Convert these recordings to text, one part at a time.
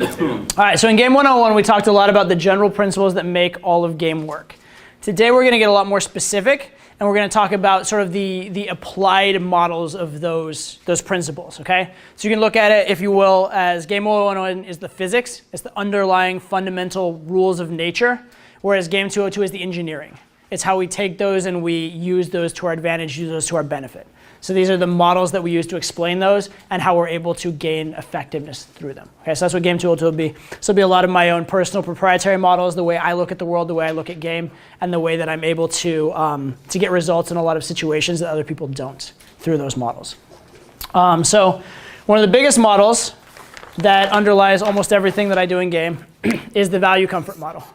All right, so in game 101, we talked a lot about the general principles that make all of game work. Today, we're going to get a lot more specific, and we're going to talk about sort of the applied models of those principles, okay? So you can look at it, if you will, as game 101 is the physics. It's the underlying fundamental rules of nature, whereas game 202 is the engineering. It's how we take those and we use those to our advantage, use those to our benefit. So these are the models that we use to explain those and how we're able to gain effectiveness through them. Okay, so that's what game 202 will be. So it'll be a lot of my own personal proprietary models, the way I look at the world, the way I look at game, and the way that I'm able to get results in a lot of situations that other people don't through those models. So one of the biggest models that underlies almost everything that I do in game is the value comfort model.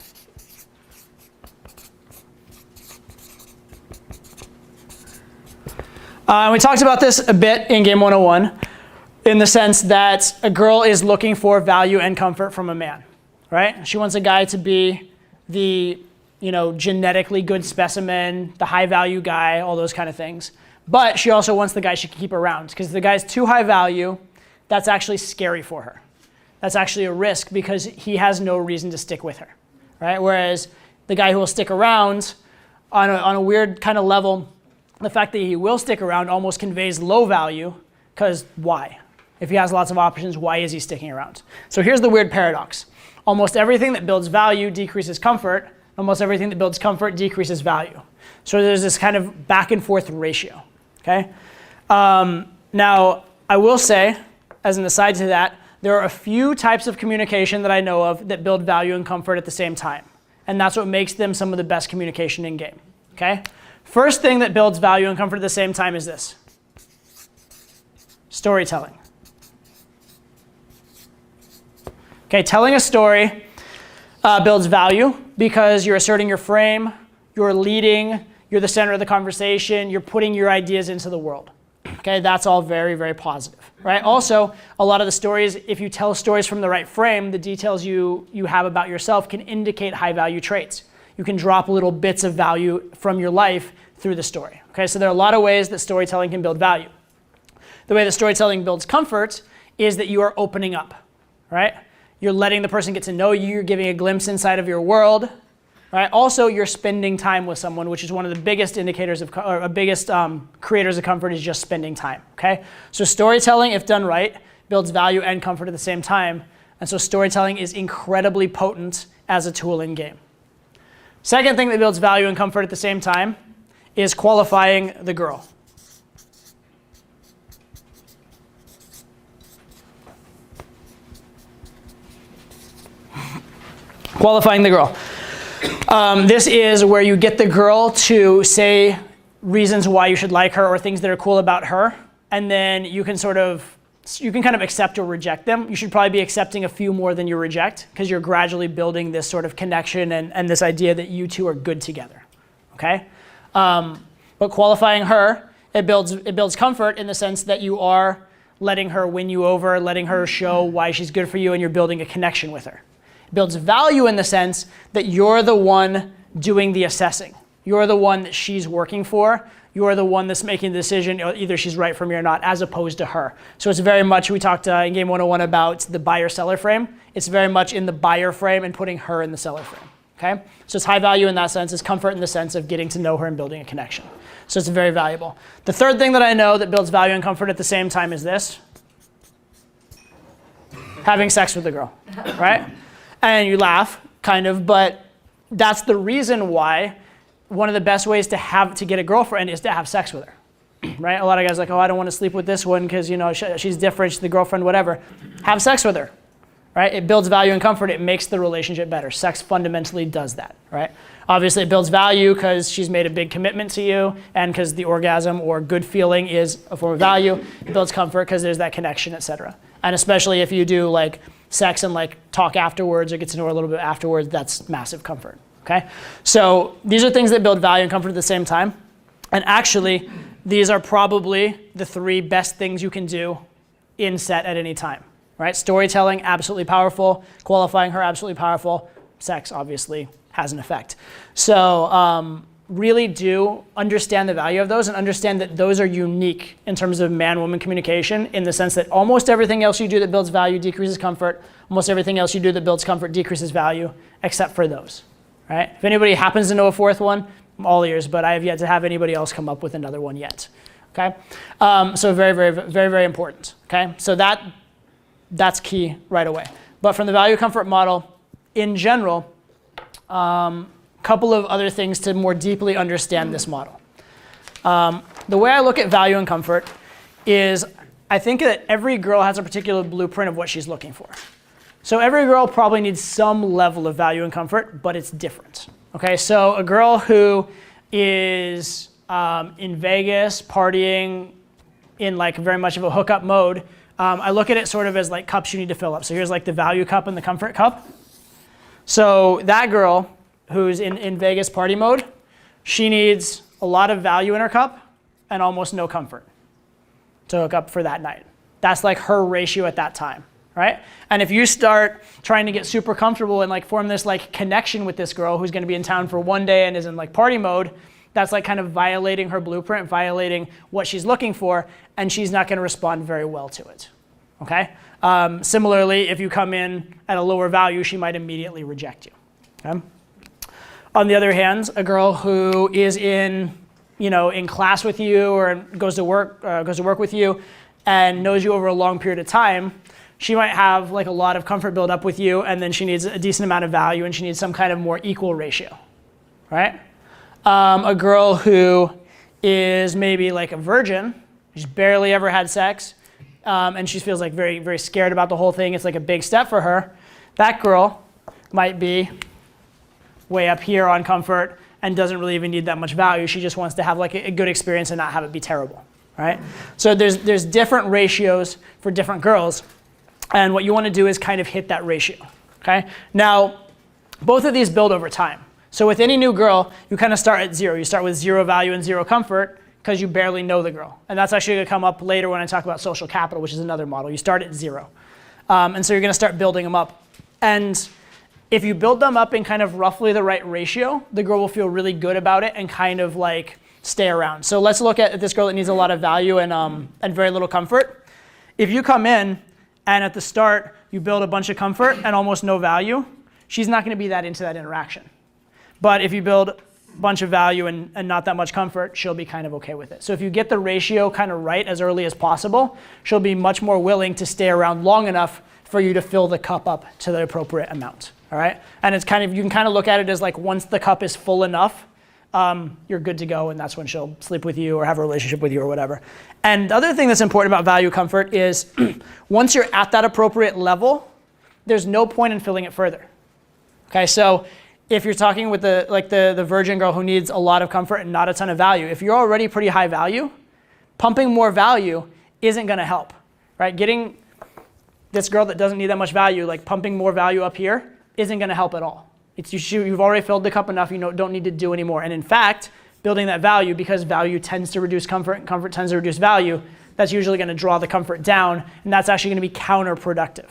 We talked about this a bit in game 101 in the sense that a girl is looking for value and comfort from a man, right? She wants a guy to be the, genetically good specimen, the high value guy, all those kind of things. But she also wants the guy she can keep around because if the guy's too high value, that's actually scary for her. That's actually a risk because he has no reason to stick with her, right? Whereas the guy who will stick around on a weird kind of level, the fact that he will stick around almost conveys low value, because why? If he has lots of options, why is he sticking around? So here's the weird paradox. Almost everything that builds value decreases comfort. Almost everything that builds comfort decreases value. So there's this kind of back and forth ratio, okay? Now, I will say, as an aside to that, there are a few types of communication that I know of that build value and comfort at the same time. And that's what makes them some of the best communication in game, okay? First thing that builds value and comfort at the same time is this. Storytelling. Okay, telling a story builds value because you're asserting your frame, you're leading, you're the center of the conversation, you're putting your ideas into the world. Okay, that's all very, very positive, right? Also, a lot of the stories, if you tell stories from the right frame, the details you have about yourself can indicate high value traits. You can drop little bits of value from your life through the story. Okay, so there are a lot of ways that storytelling can build value. The way that storytelling builds comfort is that you are opening up, right? You're letting the person get to know you, you're giving a glimpse inside of your world, right? Also, you're spending time with someone, which is one of the biggest indicators of, or biggest creators of comfort is just spending time, okay? So storytelling, if done right, builds value and comfort at the same time. And so storytelling is incredibly potent as a tool in game. Second thing that builds value and comfort at the same time is qualifying the girl. Qualifying the girl. This is where you get the girl to say reasons why you should like her or things that are cool about her, and then you can kind of accept or reject them. You should probably be accepting a few more than you reject because you're gradually building this sort of connection and this idea that you two are good together, okay? But qualifying her, it builds comfort in the sense that you are letting her win you over, letting her show why she's good for you, and you're building a connection with her. It builds value in the sense that you're the one doing the assessing. You're the one that she's working for. You're the one that's making the decision, either she's right for me or not, as opposed to her. So it's very much, we talked in game 101 about the buyer-seller frame. It's very much in the buyer frame and putting her in the seller frame, okay? So it's high value in that sense. It's comfort in the sense of getting to know her and building a connection. So it's very valuable. The third thing that I know that builds value and comfort at the same time is this. Having sex with the girl, right? And you laugh, kind of, but that's the reason why one of the best ways to get a girlfriend is to have sex with her, right? A lot of guys are like, oh, I don't want to sleep with this one because she's different, she's the girlfriend, whatever. Have sex with her, right? It builds value and comfort. It makes the relationship better. Sex fundamentally does that, right? Obviously, it builds value because she's made a big commitment to you and because the orgasm or good feeling is a form of value. It builds comfort because there's that connection, etc. And especially if you do like sex and like talk afterwards or get to know her a little bit afterwards, that's massive comfort. Okay, so these are things that build value and comfort at the same time. And actually, these are probably the three best things you can do in set at any time, right? Storytelling, absolutely powerful. Qualifying her, absolutely powerful. Sex, obviously, has an effect. So really do understand the value of those and understand that those are unique in terms of man-woman communication, in the sense that almost everything else you do that builds value decreases comfort. Almost everything else you do that builds comfort decreases value, except for those, right? If anybody happens to know a fourth one, I'm all ears, but I have yet to have anybody else come up with another one yet, okay? So very, very, very, very important, okay? So that's key right away. But from the value comfort model, in general, couple of other things to more deeply understand this model. The way I look at value and comfort is I think that every girl has a particular blueprint of what she's looking for. So every girl probably needs some level of value and comfort, but it's different. Okay, so a girl who is in Vegas partying in like very much of a hookup mode, I look at it sort of as like cups you need to fill up. So here's like the value cup and the comfort cup. So that girl who's in Vegas party mode, she needs a lot of value in her cup and almost no comfort to hook up for that night. That's like her ratio at that time, right? And if you start trying to get super comfortable and like form this like connection with this girl who's gonna be in town for one day and is in like party mode, that's like kind of violating her blueprint, violating what she's looking for, and she's not gonna respond very well to it, okay? Similarly, if you come in at a lower value, she might immediately reject you, okay? On the other hand, a girl who is in class with you or goes to work with you and knows you over a long period of time, she might have like a lot of comfort build up with you, and then she needs a decent amount of value, and she needs some kind of more equal ratio, right? A girl who is maybe like a virgin, she's barely ever had sex, and she feels like very, very scared about the whole thing. It's like a big step for her. That girl might be way up here on comfort and doesn't really even need that much value. She just wants to have like a good experience and not have it be terrible, right? So there's different ratios for different girls, and what you want to do is kind of hit that ratio, okay? Now, both of these build over time. So with any new girl, you kind of start at zero. You start with zero value and zero comfort because you barely know the girl. And that's actually going to come up later when I talk about social capital, which is another model. You start at zero. And so you're going to start building them up. And if you build them up in kind of roughly the right ratio, the girl will feel really good about it and kind of like stay around. So let's look at this girl that needs a lot of value and very little comfort. If you come in and at the start you build a bunch of comfort and almost no value, she's not going to be that into that interaction. But if you build a bunch of value and not that much comfort, she'll be kind of okay with it. So if you get the ratio kind of right as early as possible, she'll be much more willing to stay around long enough for you to fill the cup up to the appropriate amount. All right? And it's kind of, you can kind of look at it as like once the cup is full enough, you're good to go, and that's when she'll sleep with you or have a relationship with you or whatever. And the other thing that's important about value comfort is once you're at that appropriate level, there's no point in filling it further. Okay, so if you're talking with the virgin girl who needs a lot of comfort and not a ton of value, if you're already pretty high value, pumping more value isn't going to help, right? Getting this girl that doesn't need that much value, like pumping more value up here, isn't going to help at all. You've already filled the cup enough, you don't need to do any more. And in fact, building that value, because value tends to reduce comfort and comfort tends to reduce value, that's usually going to draw the comfort down, and that's actually going to be counterproductive.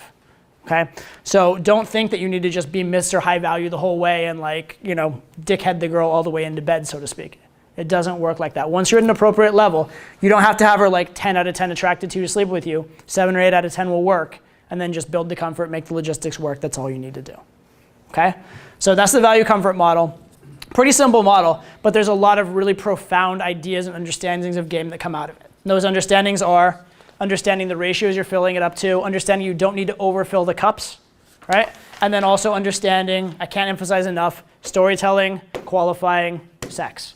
Okay, so don't think that you need to just be Mr. High Value the whole way and dickhead the girl all the way into bed, so to speak. It doesn't work like that. Once you're at an appropriate level, you don't have to have her like 10 out of 10 attracted to sleep with you. 7 or 8 out of 10 will work, and then just build the comfort, make the logistics work. That's all you need to do. Okay, so that's the value comfort model. Pretty simple model, but there's a lot of really profound ideas and understandings of game that come out of it. And those understandings are understanding the ratios you're filling it up to, understanding you don't need to overfill the cups, right? And then also understanding, I can't emphasize enough, storytelling, qualifying, sex.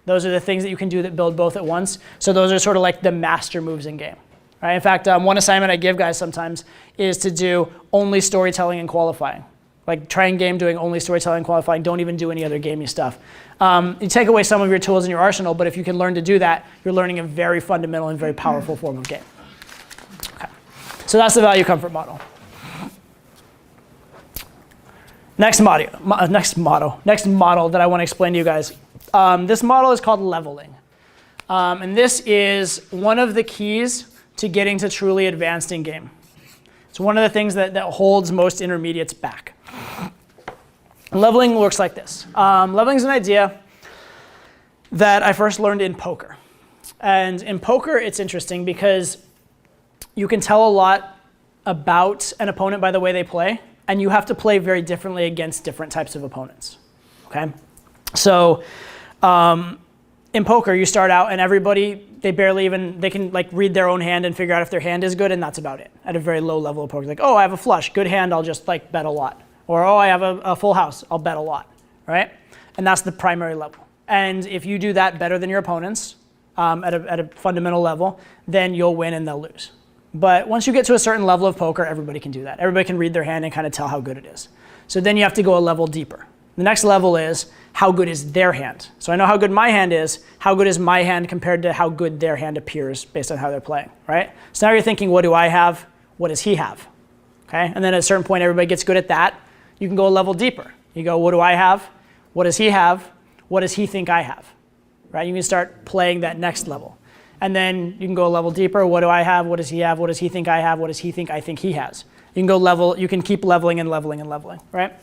Those are the things that you can do that build both at once. So those are sort of like the master moves in game, right? In fact, one assignment I give guys sometimes is to do only storytelling and qualifying. Like try and game doing only storytelling and qualifying, don't even do any other gamey stuff. You take away some of your tools in your arsenal, but if you can learn to do that, you're learning a very fundamental and very powerful form of game. Okay. So that's the value comfort model. Next model that I want to explain to you guys. This model is called leveling. And this is one of the keys to getting to truly advanced in game. It's one of the things that holds most intermediates back. Leveling works like this. Leveling is an idea that I first learned in poker. And in poker, it's interesting because you can tell a lot about an opponent by the way they play, and you have to play very differently against different types of opponents, okay? So in poker, you start out and everybody, they can like read their own hand and figure out if their hand is good, and that's about it at a very low level of poker. Like, oh, I have a flush, good hand, I'll just like bet a lot. Or, oh, I have a full house, I'll bet a lot, right? And that's the primary level. And if you do that better than your opponents at a fundamental level, then you'll win and they'll lose. But once you get to a certain level of poker, everybody can do that. Everybody can read their hand and kind of tell how good it is. So then you have to go a level deeper. The next level is, how good is their hand? So I know how good my hand is. How good is my hand compared to how good their hand appears based on how they're playing, right? So now you're thinking, what do I have? What does he have? Okay? And then at a certain point, everybody gets good at that. You can go a level deeper. You go, what do I have? What does he have? What does he think I have? Right? You can start playing that next level. And then you can go a level deeper. What do I have? What does he have? What does he think I have? What does he think I think he has? You can go level, you can keep leveling and leveling and leveling, right?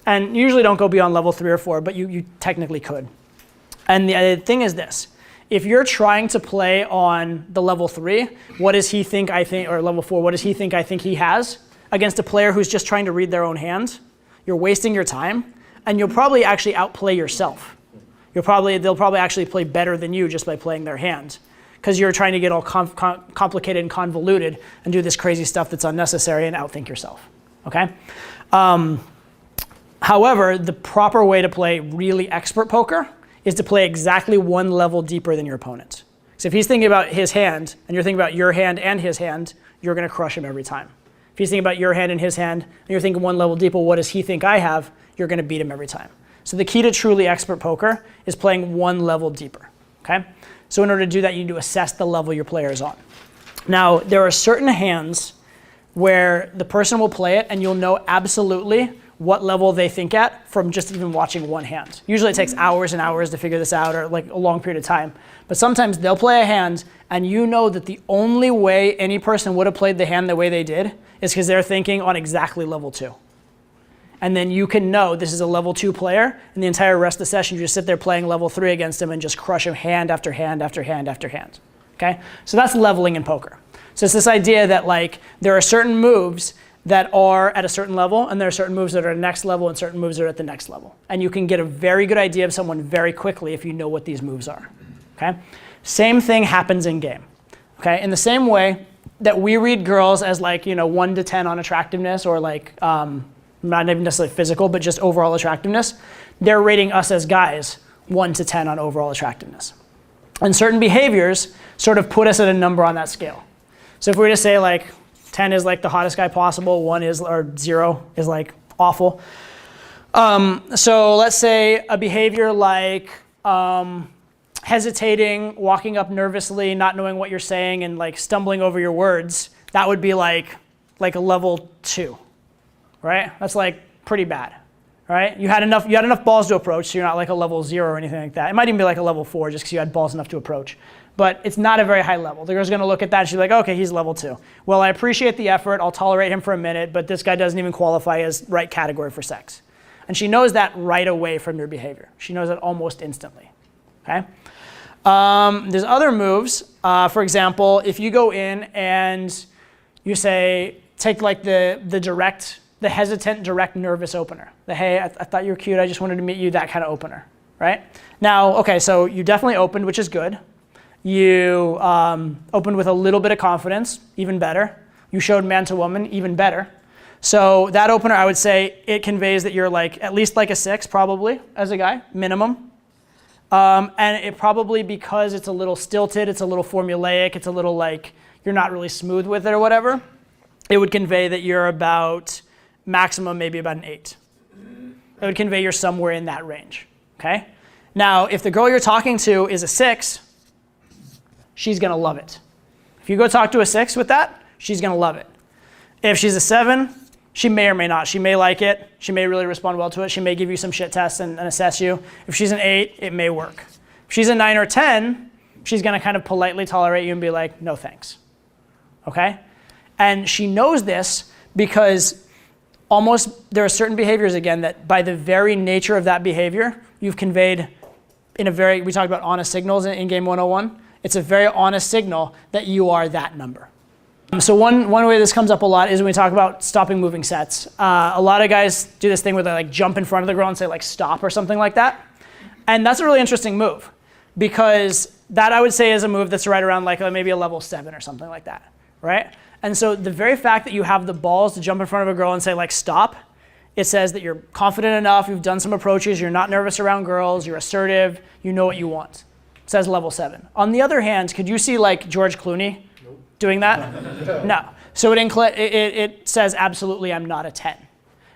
And you usually don't go beyond level 3 or 4, but you technically could. And the thing is this. If you're trying to play on the level 3, what does he think I think, or level 4, what does he think I think he has, against a player who's just trying to read their own hand, you're wasting your time, and you'll probably actually outplay yourself. They'll probably actually play better than you just by playing their hand, because you're trying to get all complicated and convoluted and do this crazy stuff that's unnecessary and outthink yourself, okay? However, the proper way to play really expert poker is to play exactly one level deeper than your opponent. So if he's thinking about his hand, and you're thinking about your hand and his hand, you're gonna crush him every time. If he's thinking about your hand and his hand, and you're thinking one level deeper, what does he think I have, you're gonna beat him every time. So the key to truly expert poker is playing one level deeper, okay? So in order to do that, you need to assess the level your player is on. Now, there are certain hands where the person will play it and you'll know absolutely what level they think at from just even watching one hand. Usually it takes hours and hours to figure this out, or like a long period of time. But sometimes they'll play a hand and you know that the only way any person would have played the hand the way they did is because they're thinking on exactly level 2. And then you can know this is a level 2 player, and the entire rest of the session you just sit there playing level 3 against him and just crush him hand after hand after hand after hand, okay? So that's leveling in poker. So it's this idea that like there are certain moves that are at a certain level, and there are certain moves that are at the next level, and certain moves that are at the next level. And you can get a very good idea of someone very quickly if you know what these moves are, okay? Same thing happens in game, okay? In the same way that we read girls as like, 1 to 10 on attractiveness, or like, not even necessarily physical, but just overall attractiveness, they're rating us as guys 1 to 10 on overall attractiveness. And certain behaviors sort of put us at a number on that scale. So if we were to say like 10 is like the hottest guy possible, 1 is, or 0 is like awful. So let's say a behavior like hesitating, walking up nervously, not knowing what you're saying, and like stumbling over your words, that would be like a level 2. Right? That's like pretty bad, right? You had enough balls to approach, so you're not like a level 0 or anything like that. It might even be like a level 4 just because you had balls enough to approach. But it's not a very high level. The girl's gonna look at that and she's like, okay, he's level 2. Well, I appreciate the effort, I'll tolerate him for a minute, but this guy doesn't even qualify as right category for sex. And she knows that right away from your behavior. She knows it almost instantly, okay? There's other moves. For example, if you go in and you say, take like the hesitant, direct, nervous opener. The, hey, I thought you were cute, I just wanted to meet you, that kind of opener, right? Now, okay, so you definitely opened, which is good. You opened with a little bit of confidence, even better. You showed man to woman, even better. So that opener, I would say, it conveys that you're like at least like a 6, probably, as a guy, minimum. And it probably, because it's a little stilted, it's a little formulaic, it's a little like you're not really smooth with it or whatever, it would convey that you're about maximum maybe about an 8. It would convey you're somewhere in that range, okay? Now, if the girl you're talking to is a 6, she's gonna love it. If you go talk to a 6 with that, she's gonna love it. If she's a 7, she may or may not. She may like it. She may really respond well to it. She may give you some shit tests and assess you. If she's an 8, it may work. If she's a 9 or 10, she's gonna kind of politely tolerate you and be like, no thanks, okay? And she knows this because there are certain behaviors, again, that by the very nature of that behavior, you've conveyed we talked about honest signals in Game 101. It's a very honest signal that you are that number. So one way this comes up a lot is when we talk about stopping moving sets. A lot of guys do this thing where they like jump in front of the girl and say like stop or something like that. And that's a really interesting move, because that I would say is a move that's right around like maybe a level 7 or something like that, right? And so the very fact that you have the balls to jump in front of a girl and say like stop, it says that you're confident enough, you've done some approaches, you're not nervous around girls, you're assertive, you know what you want. It says level 7. On the other hand, could you see like George Clooney doing that? No. So it says absolutely I'm not a 10.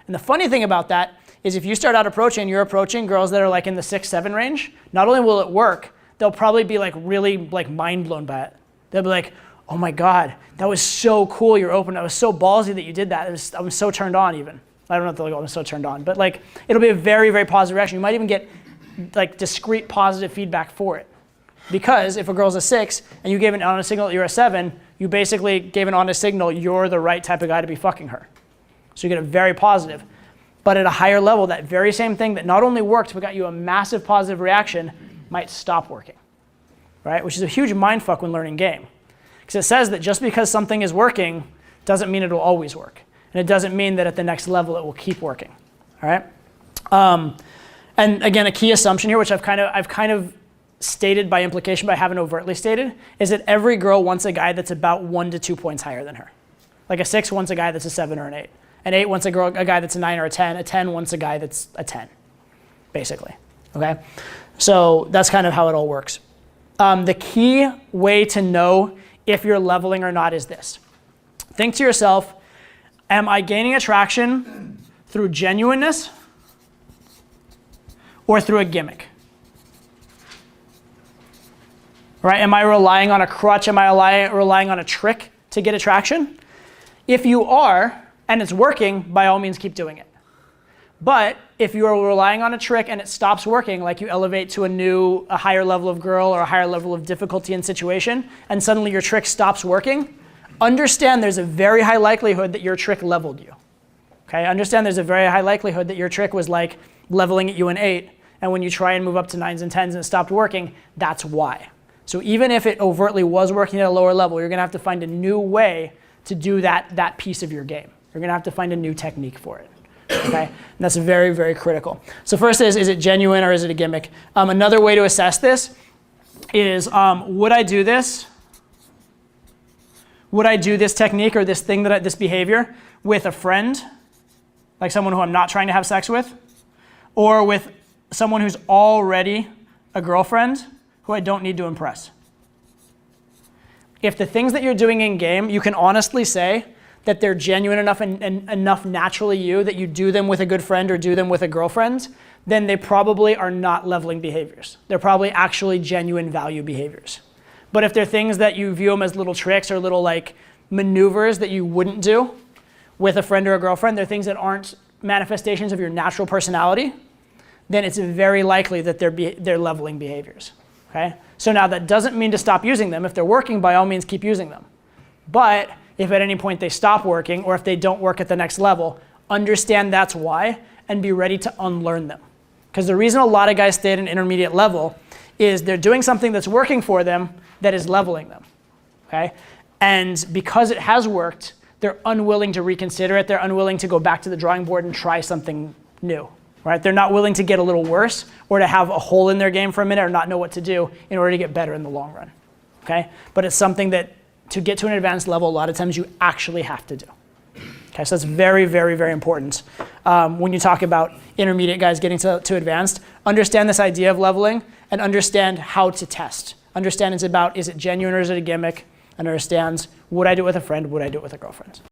And the funny thing about that is if you start out approaching, you're approaching girls that are like in the 6-7 range, not only will it work, they'll probably be like really like mind blown by it. They'll be like, oh my God, that was so cool, you're open, that was so ballsy that you did that. I was so turned on even. I don't know if they'll go, I'm so turned on, but like it'll be a very, very positive reaction. You might even get like discrete positive feedback for it. Because if a girl's a 6 and you gave an honest signal that you're a 7, you basically gave an honest signal you're the right type of guy to be fucking her. So you get a very positive. But at a higher level, that very same thing that not only worked but got you a massive positive reaction might stop working, right? Which is a huge mindfuck when learning game. Because it says that just because something is working doesn't mean it'll always work. And it doesn't mean that at the next level it will keep working, all right? And again, a key assumption here, which I've kind of stated by implication but I haven't overtly stated, is that every girl wants a guy that's about 1 to 2 points higher than her. Like a 6 wants a guy that's a 7 or an 8. An 8 wants a guy that's a 9 or a 10. A 10 wants a guy that's a 10, basically, okay? So that's kind of how it all works. The key way to know if you're leveling or not is this. Think to yourself, am I gaining attraction through genuineness or through a gimmick? Right? Am I relying on a crutch? Am I relying on a trick to get attraction? If you are, and it's working, by all means keep doing it. But if you are relying on a trick and it stops working, like you elevate to a higher level of girl or a higher level of difficulty in situation, and suddenly your trick stops working, understand there's a very high likelihood that your trick leveled you. Okay? Understand there's a very high likelihood that your trick was like leveling at you an 8, and when you try and move up to 9s and 10s and it stopped working, that's why. So even if it overtly was working at a lower level, you're gonna have to find a new way to do that piece of your game. You're gonna have to find a new technique for it, okay? And that's very, very critical. So first is it genuine or is it a gimmick? Another way to assess this is, would I do this? Would I do this technique or this thing, this behavior with a friend, like someone who I'm not trying to have sex with, or with someone who's already a girlfriend who I don't need to impress? If the things that you're doing in game, you can honestly say that they're genuine enough and enough naturally you that you do them with a good friend or do them with a girlfriend, then they probably are not leveling behaviors. They're probably actually genuine value behaviors. But if they're things that you view them as little tricks or little like maneuvers that you wouldn't do with a friend or a girlfriend, they're things that aren't manifestations of your natural personality, then it's very likely that they're leveling behaviors. Okay? So now that doesn't mean to stop using them. If they're working, by all means keep using them. But if at any point they stop working or if they don't work at the next level, understand that's why and be ready to unlearn them. Because the reason a lot of guys stay at an intermediate level is they're doing something that's working for them that is leveling them. Okay? And because it has worked, they're unwilling to reconsider it. They're unwilling to go back to the drawing board and try something new. Right? They're not willing to get a little worse or to have a hole in their game for a minute or not know what to do in order to get better in the long run. Okay? But it's something that to get to an advanced level, a lot of times you actually have to do. Okay? So that's very, very, very important. When you talk about intermediate guys getting to advanced, understand this idea of leveling and understand how to test. Understand it's about, is it genuine or is it a gimmick? And understand, would I do it with a friend? Would I do it with a girlfriend?